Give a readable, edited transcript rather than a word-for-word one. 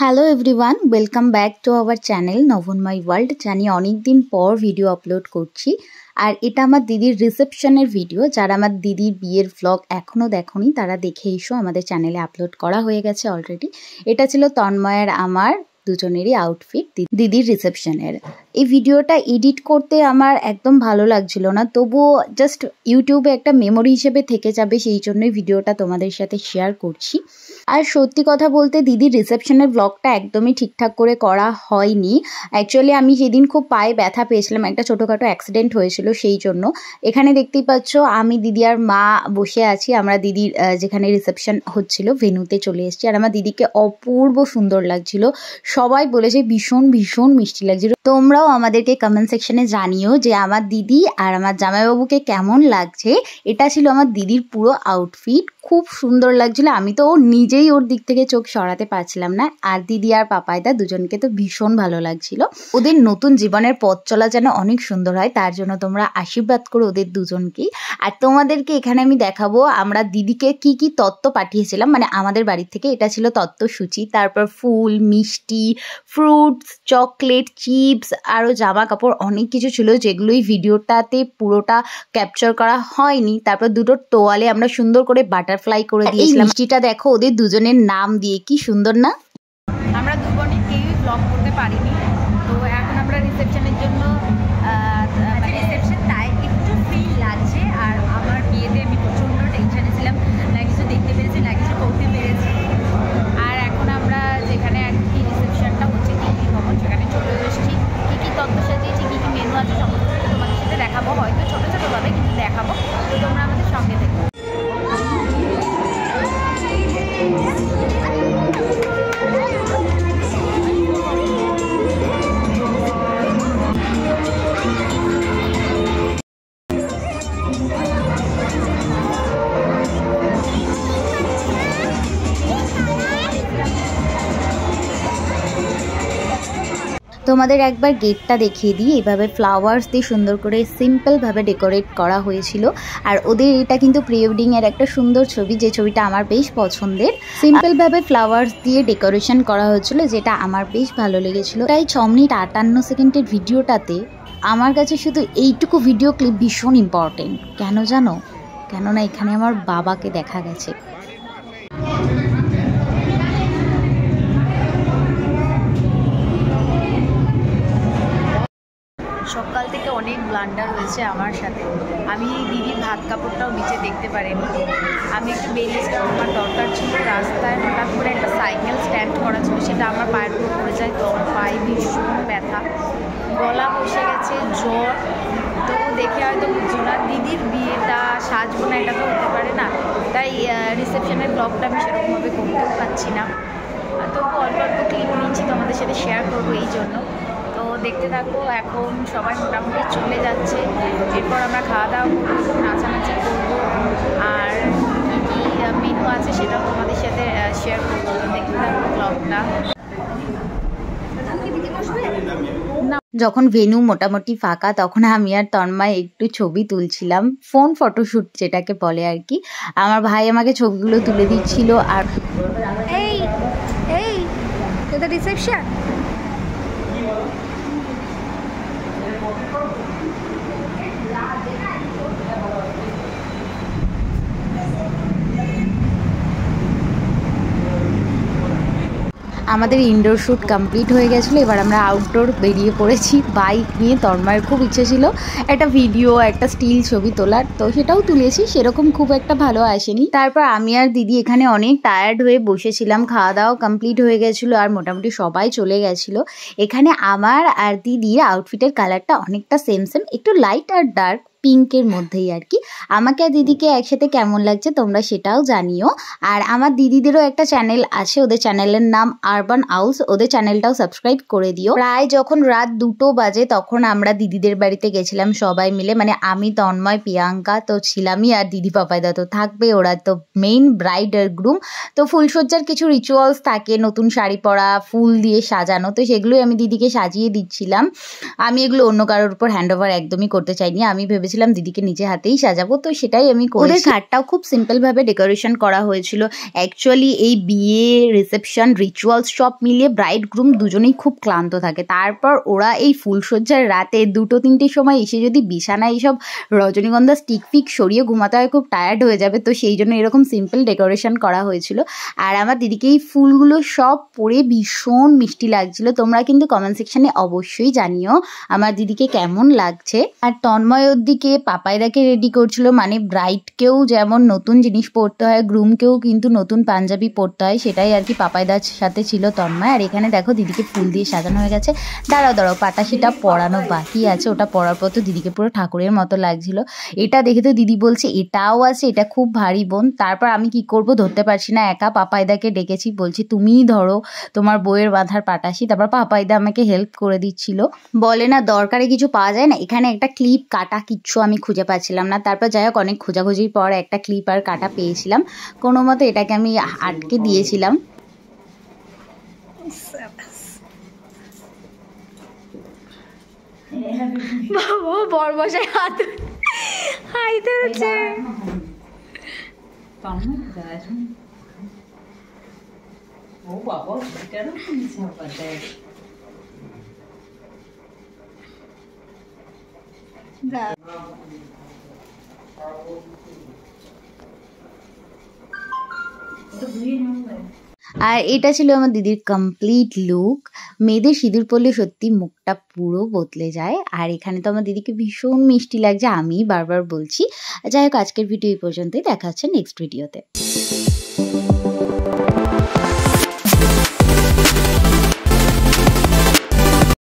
Hello everyone, welcome back to our channel নভনময় world. জানি অনেক দিন পর ভিডিও আপলোড করছি, আর এটা আমার দিদির রিসেপশনের ভিডিও। যারা আমার দিদির বিয়ের ভ্লগ এখনও দেখোনি তারা দেখে এসো, আমাদের চ্যানেলে আপলোড করা হয়ে গেছে অলরেডি। এটা ছিল তন্ময়ের আমার দুজনেরই আউটফিট দিদির রিসেপশনের। এই ভিডিওটা এডিট করতে আমার একদম ভালো লাগছিল না, তবুও জাস্ট ইউটিউবে একটা মেমোরি হিসেবে থেকে যাবে, সেই জন্যই ভিডিওটা তোমাদের সাথে শেয়ার করছি। আর সত্যি কথা বলতে দিদির রিসেপশনের ব্লগটা একদমই ঠিকঠাক করে করা হয়নি। অ্যাকচুয়ালি আমি সেদিন খুব পায়ে ব্যথা পেয়েছিলাম, একটা ছোটোখাটো অ্যাক্সিডেন্ট হয়েছিল, সেই জন্য। এখানে দেখতেই পাচ্ছ আমি দিদি আর মা বসে আছি। আমরা দিদির যেখানে রিসেপশন হচ্ছিল ভেন্যুতে চলে এসেছি, আর আমার দিদিকে অপূর্ব সুন্দর লাগছিল। সবাই বলেছে ভীষণ ভীষণ মিষ্টি লাগছিল। তোমরাও আমাদেরকে কমেন্ট সেকশনে জানিও যে আমার দিদি আর আমার জামাইবাবুকে কেমন লাগছে। এটা ছিল আমার দিদির পুরো আউটফিট, খুব সুন্দর লাগছিল। আমি তো নিজেই ওর দিক থেকে চোখ সরাতে পারছিলাম না। আর দিদি আর পাপাইদা দুজনকে তো ভীষণ ভালো লাগছিল। ওদের নতুন জীবনের পথ চলা যেন অনেক সুন্দর হয়, তার জন্য তোমরা আশীর্বাদ করো ওদের দুজনকেই। আর তোমাদেরকে এখানে আমি দেখাবো আমরা দিদিকে কি কি তত্ত্ব পাঠিয়েছিলাম, মানে আমাদের বাড়ি থেকে। এটা ছিল তত্ত্বসূচি, তারপর ফুল, মিষ্টি, ফ্রুটস, চকলেট, চিপস, আরও জামা কাপড় অনেক কিছু ছিল, যেগুলোই ভিডিওটাতে পুরোটা ক্যাপচার করা হয়নি। তারপর দুটো তোয়ালে আমরা সুন্দর করে বাটারফ্লাই করে দিয়েছিলাম। মিষ্টিটা দেখো ওদের দুজনের নাম দিয়ে, কি সুন্দর না? আমরা দুজনে কেউই ব্লগ করতে পারিনি, তো এখন আমরা রিসেপশনের জন্য রিসেপশন তাই একটু ফ্রি লাগছে। আর আমার বিয়েতে আমি প্রচণ্ড টেনশনে ছিলাম, না কিছু দেখতে পেরেছি না কিছু করতে পেরেছি। আর এখন আমরা যেখানে আর কি রিসেপশনটা হচ্ছে তিথি ভবন, সেখানে চলে এসেছি। কী কী তত্ত্ব সাজিয়েছি, কী কী মেনু আছে সমস্ত কিছু তোমাদের সাথে দেখাবো, হয়তো ছোটো ছোটোভাবে কিন্তু দেখাবো, তো তোমরা আমাদের সঙ্গে দেখো। তোমাদের একবার গেটটা দেখিয়ে দিই। এভাবে ফ্লাওয়ার্স দিয়ে সুন্দর করে সিম্পলভাবে ডেকোরেট করা হয়েছিল। আর ওদের এটা কিন্তু প্রি ওয়েডিংয়ের একটা সুন্দর ছবি, যে ছবিটা আমার বেশ পছন্দের। সিম্পলভাবে ফ্লাওয়ার্স দিয়ে ডেকোরেশন করা হয়েছিল, যেটা আমার বেশ ভালো লেগেছিল। তাই 6 মিনিট 58 সেকেন্ডের ভিডিওটাতে আমার কাছে শুধু এইটুকু ভিডিও ক্লিপ ভীষণ ইম্পর্টেন্ট। কেন জানো? কেননা এখানে আমার বাবাকে দেখা গেছে। সকাল থেকে অনেক ব্লান্ডার হয়েছে আমার সাথে। আমি দিদির হাত কাপড়টাও নিচে দেখতে পারিনি। আমি একটু বেরিয়েছিলাম, আমার দরকার ছিল। রাস্তায় হঠাৎ করে একটা সাইকেল স্ট্যান্ড করা ছিল, সেটা আমার পায়ের উপর পড়ে যায়, তো আমার পায়ে ভীষণ ব্যথা, গলা বসে গেছে, জ্বর। তো দেখে হয়তো বুঝছো না, দিদির বিয়েটা সাজবো না এটা তো হতে পারে না। তাই রিসেপশনের ব্লগটা আমি সেরকমভাবে করতেও পারছি না। তবু অল্প অল্প ক্লিপ নিচ্ছি, তোমাদের সাথে শেয়ার করবো এই জন্য। তো দেখতে থাকবো। এখন সবাই মোটামুটি চলে যাচ্ছে, এরপর আমরা খাওয়া দাওয়া করবো, নাচানাচি করবো, আর কী কী মেনু আছে সেটাও তোমাদের সাথে শেয়ার করবো। তো দেখতে থাকবো ব্লগটা। যখন ভেন্যু মোটামুটি ফাঁকা, তখন আমি আর তন্ময় একটু ছবি তুলছিলাম, ফোন ফটোশ্যুট যেটাকে বলে আর কি। আমার ভাই আমাকে ছবিগুলো তুলে দিচ্ছিল। আর এই এই এটা রিসেপশন। আমাদের ইনডোর শ্যুট কমপ্লিট হয়ে গেছিলো, এবার আমরা আউটডোর বেরিয়ে পড়েছি বাইক নিয়ে। তন্ময়ের খুব ইচ্ছে ছিল একটা ভিডিও, একটা স্টিল ছবি তোলার, তো সেটাও তুলেছি, সেরকম খুব একটা ভালো আসেনি। তারপর আমি আর দিদি এখানে অনেক টায়ার্ড হয়ে বসেছিলাম, খাওয়া দাওয়া কমপ্লিট হয়ে গেছিলো, আর মোটামুটি সবাই চলে গেছিলো। এখানে আমার আর দিদির আউটফিটের কালারটা অনেকটা সেম সেম, একটু লাইট আর ডার্ক পিঙ্কের মধ্যেই আর কি। আমাকে আর দিদিকে একসাথে কেমন লাগছে তোমরা সেটাও জানিও। আর আমার দিদিদেরও একটা চ্যানেল আছে, ওদের চ্যানেলের নাম আরবান আউলস, ওদের চ্যানেলটাও সাবস্ক্রাইব করে দিও। প্রায় যখন রাত 2টো বাজে তখন আমরা দিদিদের বাড়িতে গেছিলাম সবাই মিলে, মানে আমি, তন্ময়, প্রিয়াঙ্কা তো ছিলামই, আর দিদি পাপাইদা তো থাকবে, ওরা তো মেইন ব্রাইড আর গ্রুম। তো ফুলসজ্জার কিছু রিচুয়ালস থাকে, নতুন শাড়ি পরা, ফুল দিয়ে সাজানো, তো সেগুলোই আমি দিদিকে সাজিয়ে দিচ্ছিলাম। আমি এগুলো অন্য কারোর উপর হ্যান্ড ওভার একদমই করতে চাইনি। আমি ভেবেছিলাম ভেবেছিলাম দিদিকে নিজে হাতেই সাজাবো, তো সেটাই আমি করেছি। ওদের ঘাটটাও খুব সিম্পলভাবে ডেকোরেশন করা হয়েছিল। অ্যাকচুয়ালি এই বিয়ে, রিসেপশন, রিচুয়ালস সব মিলিয়ে ব্রাইড গ্রুম দুজনেই খুব ক্লান্ত থাকে। তারপর ওরা এই ফুলসজ্জার রাতে 2-3টের সময় এসে যদি বিছানায় এইসব রজনীগন্ধা স্টিক ফিক সরিয়ে ঘুমাতে হয়, খুব টায়ার্ড হয়ে যাবে। তো সেই জন্য এরকম সিম্পল ডেকোরেশন করা হয়েছিল। আর আমার দিদিকে এই ফুলগুলো সব পরে ভীষণ মিষ্টি লাগছিল। তোমরা কিন্তু কমেন্ট সেকশনে অবশ্যই জানিও আমার দিদিকে কেমন লাগছে। আর তন্ময় ওর দিকে পাপাইদাকে রেডি করছিল, মানে ব্রাইডকেও যেমন নতুন জিনিস পরতে হয়, গ্রুমকেও কিন্তু নতুন পাঞ্জাবি পরতে হয়, সেটাই আর কি পাপাইদার সাথে ছিল তন্ময়। আর এখানে দেখো দিদিকে ফুল দিয়ে সাজানো হয়ে গেছে। দাঁড়াও পাটাশিটা পরানো বাকি আছে, ওটা পরার পর তো দিদিকে পুরো ঠাকুরের মতো লাগছিল। এটা দেখে তো দিদি বলছে এটাও আছে, এটা খুব ভারী বোন। তারপর আমি কি করব, ধরতে পারছি না, একা পাপাইদাকে ডেকেছি, বলছি তুমিই ধরো তোমার বইয়ের বাঁধার পাটাশি। তারপর পাপাইদা আমাকে হেল্প করে দিচ্ছিল। বলে না দরকারে কিছু পাওয়া যায় না, এখানে একটা ক্লিপ কাটা কিচ্ছু আমি খুঁজে পাচ্ছিলাম না। তারপর যাই হোক অনেক খোঁজাখুঁজির পর একটা ক্লিপ আর কাটা পেয়েছিলাম, কোনো মতো এটাকে আমি আটকে দিয়েছিলাম। বাবা বরমশাই হাইতে হচ্ছে। ও বাবা, এটারও ছাপাতে আর এটা ছিল আমার দিদির কমপ্লিট লুক। মেয়েদের সিঁদুর পরলে সত্যি মুখটা পুরো বদলে যায়। আর এখানে তো আমার দিদিকে ভীষণ মিষ্টি লাগছে, আমি বারবার বলছি। যাই হোক আজকের ভিডিও এই পর্যন্তই, দেখা হচ্ছে নেক্সট ভিডিওতে।